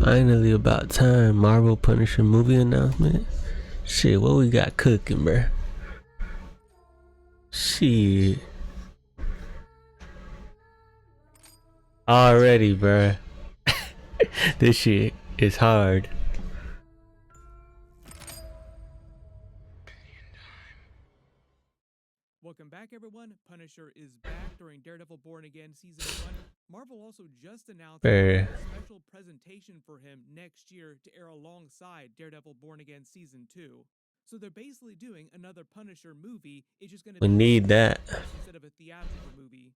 Finally, about time. Marvel Punisher movie announcement. Shit, what we got cooking, bruh? Shit. Already, bruh. This shit is hard. Welcome back, everyone. Punisher is back during Daredevil Born Again Season 1. Marvel also just announced a special presentation for him next year to air alongside Daredevil Born Again Season 2. So they're basically doing another Punisher movie. It's just going to be need that instead of a theatrical movie.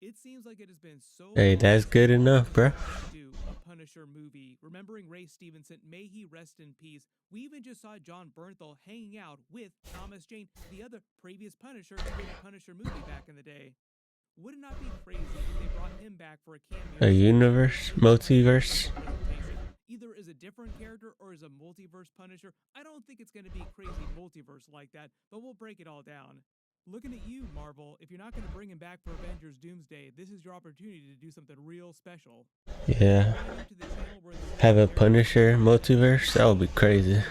It seems like it has been so Hey, that's good enough, bruh. do a Punisher movie. Remembering Ray Stevenson, may he rest in peace. We even just saw John Bernthal hanging out with Thomas Jane, the other previous Punisher who did a Punisher movie back in the day. Would it not be crazy if they brought him back for a cameo? A universe, multiverse. Either as a different character or as a multiverse Punisher. I don't think it's going to be crazy multiverse like that, but we'll break it all down. Looking at you, Marvel, if you're not going to bring him back for Avengers Doomsday, this is your opportunity to do something real special. Yeah. Have a Punisher multiverse? That would be crazy.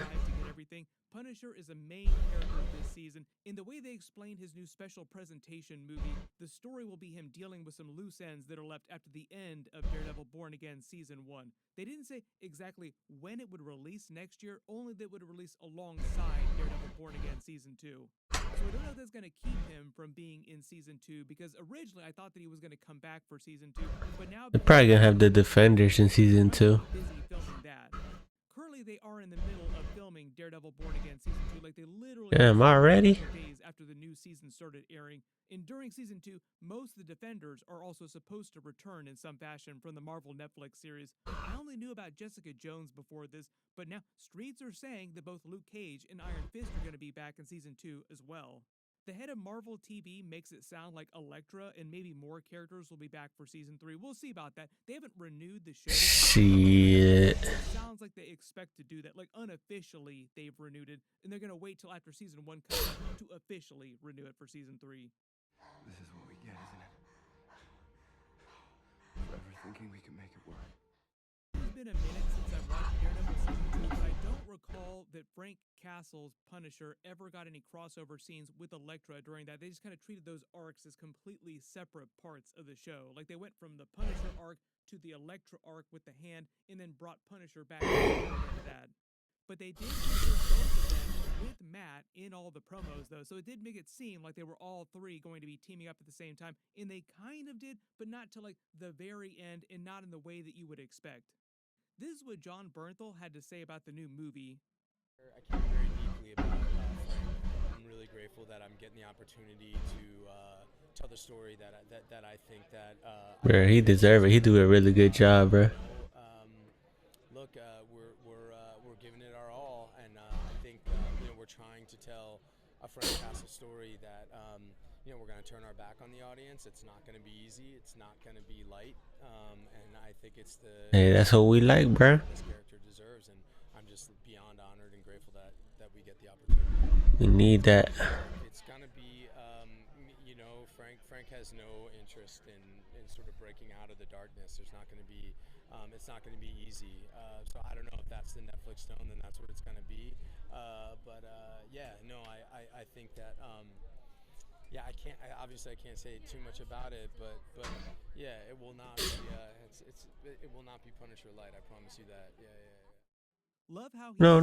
Punisher is a main character this season. In the way they explained his new special presentation movie, the story will be him dealing with some loose ends that are left after the end of Daredevil Born Again Season 1. They didn't say exactly when it would release next year, only that it would release alongside Daredevil Born Again Season 2. So I don't know if that's going to keep him from being in Season 2, because originally I thought that he was going to come back for Season 2, but now they're probably going to have the Defenders in Season 2. Busy filming that. Currently, they are in the middle of filming Daredevil Born Again Season 2. Like, they literally Damn, already? days after the new season started airing. And during Season 2, most of the Defenders are also supposed to return in some fashion from the Marvel Netflix series. I only knew about Jessica Jones before this, but now streets are saying that both Luke Cage and Iron Fist are going to be back in Season 2 as well. The head of Marvel TV makes it sound like Elektra and maybe more characters will be back for Season 3. We'll see about that. They haven't renewed the show. Shit. It sounds like they expect to do that. Like, unofficially, they've renewed it, and they're going to wait till after Season 1 comes out to officially renew it for Season 3. This is what we get, isn't it? Forever thinking we can make it work. It's been a minute since I've watched Daredevil Season 2, but I don't recall that Frank Castle's Punisher ever got any crossover scenes with Elektra during that. They just kind of treated those arcs as completely separate parts of the show. Like, they went from the Punisher arc to the Elektra arc with the hand, and then brought Punisher back into that. But they did feature both of them with Matt in all the promos, though, so it did make it seem like they were all three going to be teaming up at the same time, and they kind of did, but not to like the very end, and not in the way that you would expect. This is what John Bernthal had to say about the new movie. I care very deeply about Frank. I'm really grateful that I'm getting the opportunity to tell the story that I think that. Bro, he deserve it. He do a really good job, bro. Look, we're giving it our all, and I think we're trying to tell a Frank Castle story that we're going to turn our back on the audience. It's not going to be easy. It's not going to be light, and I think it's the. Hey, that's what we like, bro. This character deserves, and I'm just beyond honored and grateful that we get the opportunity. We need that. It's gonna be, Frank has no interest in sort of breaking out of the darkness. There's not gonna be, it's not gonna be easy. So I don't know if that's the Netflix tone, then that's what it's gonna be. I think that, I can't say too much about it, but yeah, it will not be, it will not be Punisher Light. I promise you that. Yeah. Love how No.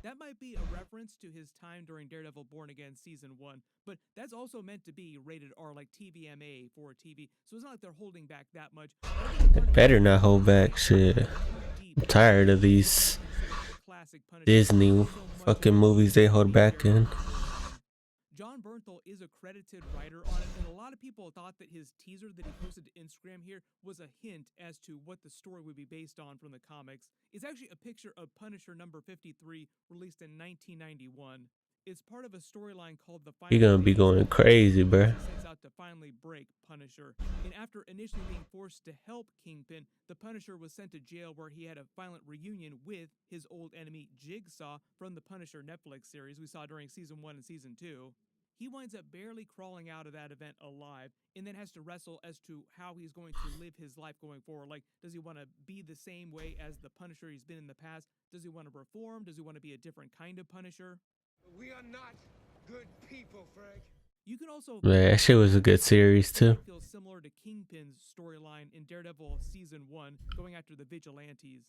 That might be a reference to his time during Daredevil Born Again Season 1, but that's also meant to be rated R, like TVMA for TV, so it's not like they're holding back that much. They better not hold back, shit. I'm tired of these Disney fucking movies they hold back in. John Bernthal is a credited writer on it, and a lot of people thought that his teaser that he posted to Instagram here was a hint as to what the story would be based on from the comics. It's actually a picture of Punisher number 53, released in 1991. It's part of a storyline called The Final You're gonna be going crazy, bruh. Sets out to finally break Punisher. And after initially being forced to help Kingpin, the Punisher was sent to jail where he had a violent reunion with his old enemy Jigsaw from the Punisher Netflix series we saw during Season 1 and Season 2. He winds up barely crawling out of that event alive and then has to wrestle as to how he's going to live his life going forward. Like, does he want to be the same way as the Punisher he's been in the past? Does he want to reform? Does he want to be a different kind of Punisher? We are not good people, Frank. You can also Man, that shit was a good series too. It feels similar to Kingpin's storyline in Daredevil season 1, going after the vigilantes.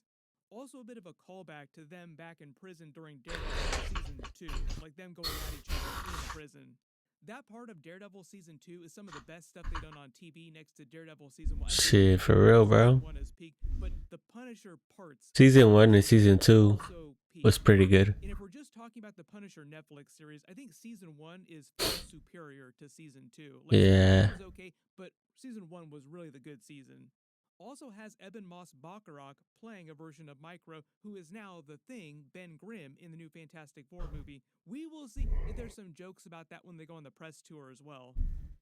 Also a bit of a callback to them back in prison during Daredevil season 2, like them going at each other in prison. That part of Daredevil season 2 is some of the best stuff they've done on TV next to Daredevil season 1. Shit, for real, bro. One is peak, but the Punisher parts Season 1 and season 2 also peak. was pretty good. And if we're just talking about the Punisher Netflix series, I think season 1 is far superior to season 2. Like, Yeah. season 2 was okay, but season 1 was really the good season. Also has Eben Moss Bacharach playing a version of Micro, who is now the Thing, Ben Grimm, in the new Fantastic Four movie. We will see if there's some jokes about that when they go on the press tour as well.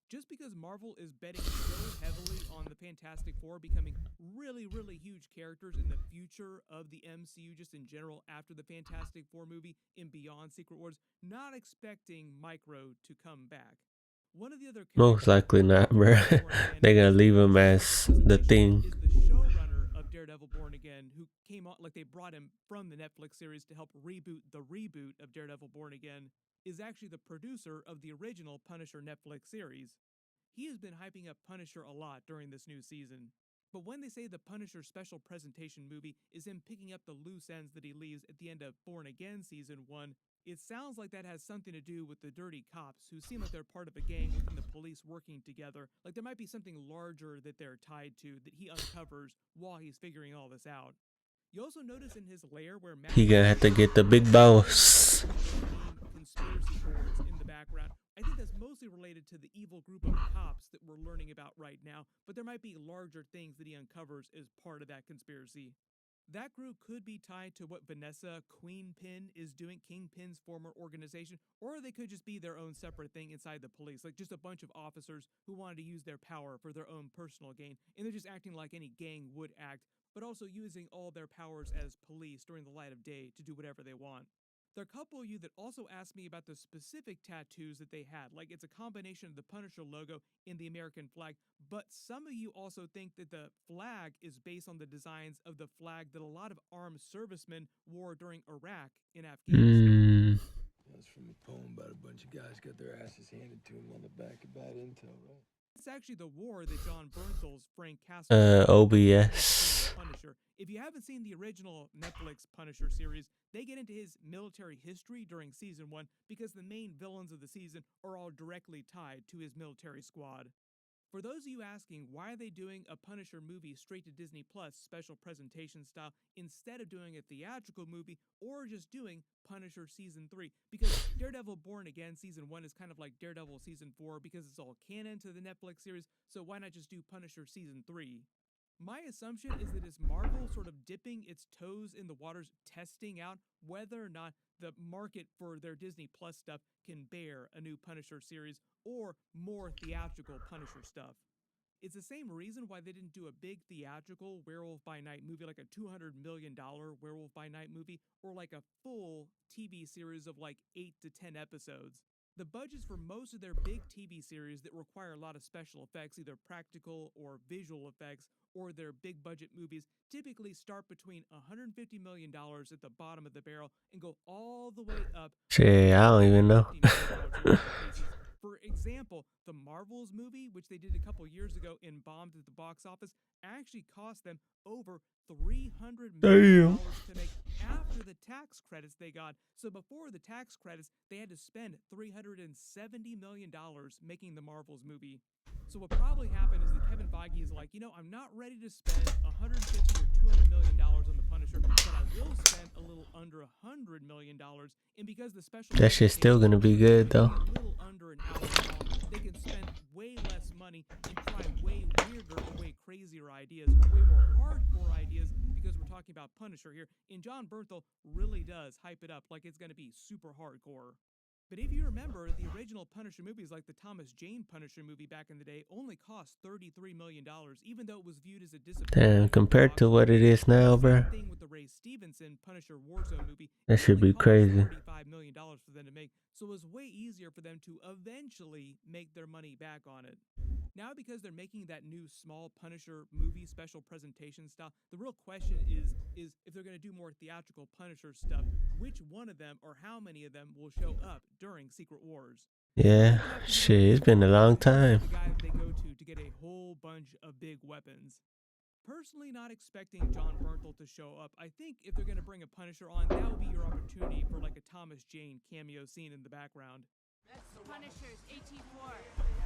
Just because Marvel is betting so heavily on the Fantastic Four becoming really, really huge characters in the future of the MCU just in general after the Fantastic Four movie and beyond Secret Wars, not expecting Micro to come back. One of the other Most likely not, bro. They're gonna leave him as the Thing. is the showrunner of Daredevil Born Again, who came on, like they brought him from the Netflix series to help reboot the reboot of Daredevil Born Again, is actually the producer of the original Punisher Netflix series. He has been hyping up Punisher a lot during this new season. But when they say the Punisher special presentation movie is him picking up the loose ends that he leaves at the end of Born Again season 1, it sounds like that has something to do with the dirty cops who seem like they're part of a gang within the police working together. Like there might be something larger that they're tied to that he uncovers while he's figuring all this out. You also notice in his lair where Matt He gonna have to get the big boss. conspiracy boards in the background. I think that's mostly related to the evil group of cops that we're learning about right now, but there might be larger things that he uncovers as part of that conspiracy. That group could be tied to what Vanessa Queenpin is doing, Kingpin's former organization, or they could just be their own separate thing inside the police, like just a bunch of officers who wanted to use their power for their own personal gain, and they're just acting like any gang would act, but also using all their powers as police during the light of day to do whatever they want. There are a couple of you that also asked me about the specific tattoos that they had. Like it's a combination of the Punisher logo and the American flag. But some of you also think that the flag is based on the designs of the flag that a lot of armed servicemen wore during Iraq and Afghanistan. That's from a poem about a bunch of guys got their asses handed to them on the back of bad intel, right? It's actually the war that John Bernthal's Frank Castle OBS. Punisher. If you haven't seen the original Netflix Punisher series, they get into his military history during season 1 because the main villains of the season are all directly tied to his military squad. For those of you asking why are they doing a Punisher movie straight to Disney Plus special presentation style instead of doing a theatrical movie or just doing Punisher season 3, because Daredevil Born Again season 1 is kind of like Daredevil season 4 because it's all canon to the Netflix series, so why not just do Punisher season 3? My assumption is that it's Marvel sort of dipping its toes in the waters, testing out whether or not the market for their Disney Plus stuff can bear a new Punisher series or more theatrical Punisher stuff. It's the same reason why they didn't do a big theatrical Werewolf by Night movie, like a $200 million Werewolf by Night movie, or like a full TV series of like 8 to 10 episodes. The budgets for most of their big TV series that require a lot of special effects, either practical or visual effects, or their big budget movies, typically start between $150 million at the bottom of the barrel and go all the way up. Shit, I don't even know. For example, the Marvels movie, which they did a couple years ago and bombed at the box office, actually cost them over $300 million to make after the tax credits they got. So before the tax credits, they had to spend $370 million making the Marvels movie. So what probably happened is that Kevin Feige is like, I'm not ready to spend $150 or $200 million on the Punisher, but I will spend a little under $100 million. And because the special That shit's still gonna be good though. a little under an hour long, they can spend way less money and try way weirder and way crazier ideas, way more hardcore ideas, because we're talking about Punisher here. And John Bernthal really does hype it up like it's going to be super hardcore. But if you remember, the original Punisher movies, like the Thomas Jane Punisher movie back in the day, only cost $33 million, even though it was viewed as a disappointment. Damn, compared to what it is now, bro. Same thing with the Ray Stevenson Punisher Warzone movie. That should be crazy. $35 million for them to make, so it was way easier for them to eventually make their money back on it. Now, because they're making that new small Punisher movie special presentation style, the real question is if they're going to do more theatrical Punisher stuff, which one of them or how many of them will show up during Secret Wars? Yeah, shit, it's been a long time. The guy that they go to get a whole bunch of big weapons. Personally, not expecting John Bernthal to show up. I think if they're going to bring a Punisher on, that would be your opportunity for like a Thomas Jane cameo scene in the background. Punishers, AT4.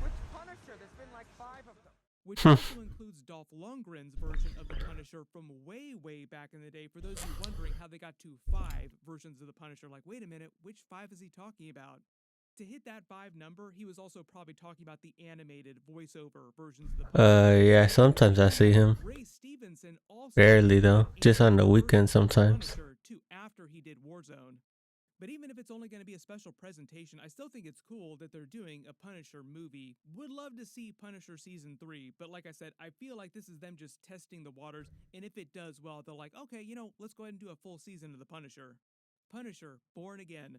Which Punisher? There's been like 5 of them. Which also includes Dolph Lundgren's version of the Punisher from way, way back in the day. For those of you wondering how they got to 5 versions of the Punisher, like, wait a minute, which 5 is he talking about? To hit that 5 number, he was also probably talking about the animated voiceover versions of the Punisher. Yeah, sometimes I see him. Ray Stevenson also Barely though, did just on the animated weekend versions of the sometimes. Punisher, too, after he did Warzone. But even if it's only going to be a special presentation, I still think it's cool that they're doing a Punisher movie. Would love to see Punisher Season 3, but like I said, I feel like this is them just testing the waters, and if it does well, they're like, okay, you know, let's go ahead and do a full season of the Punisher. Punisher, Born Again.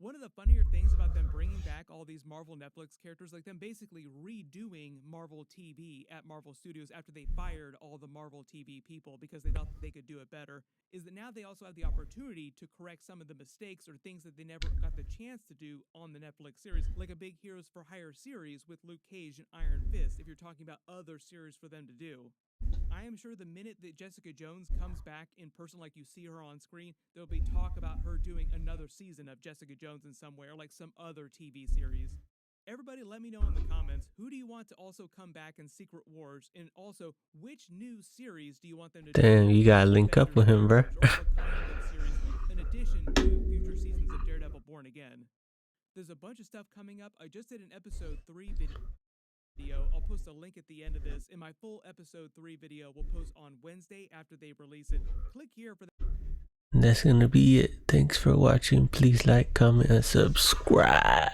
One of the funnier things about them bringing back all these Marvel Netflix characters, like them basically redoing Marvel TV at Marvel Studios after they fired all the Marvel TV people because they thought that they could do it better, is that now they also have the opportunity to correct some of the mistakes or things that they never got the chance to do on the Netflix series, like a big Heroes for Hire series with Luke Cage and Iron Fist, if you're talking about other series for them to do. I am sure the minute that Jessica Jones comes back in person, like you see her on screen, there'll be talk about her doing another season of Jessica Jones in some way, or like some other TV series. Everybody let me know in the comments, who do you want to also come back in Secret Wars, and also, which new series do you want them to do? Damn, you gotta link up with him, bro. Or what kind of series, in addition to future seasons of Daredevil Born Again. There's a bunch of stuff coming up. I just did an episode 3 video. I'll post a link at the end of this, and my full episode 3 video will post on Wednesday after they release it. Click here for the That's gonna be it. Thanks for watching. Please like, comment, and subscribe.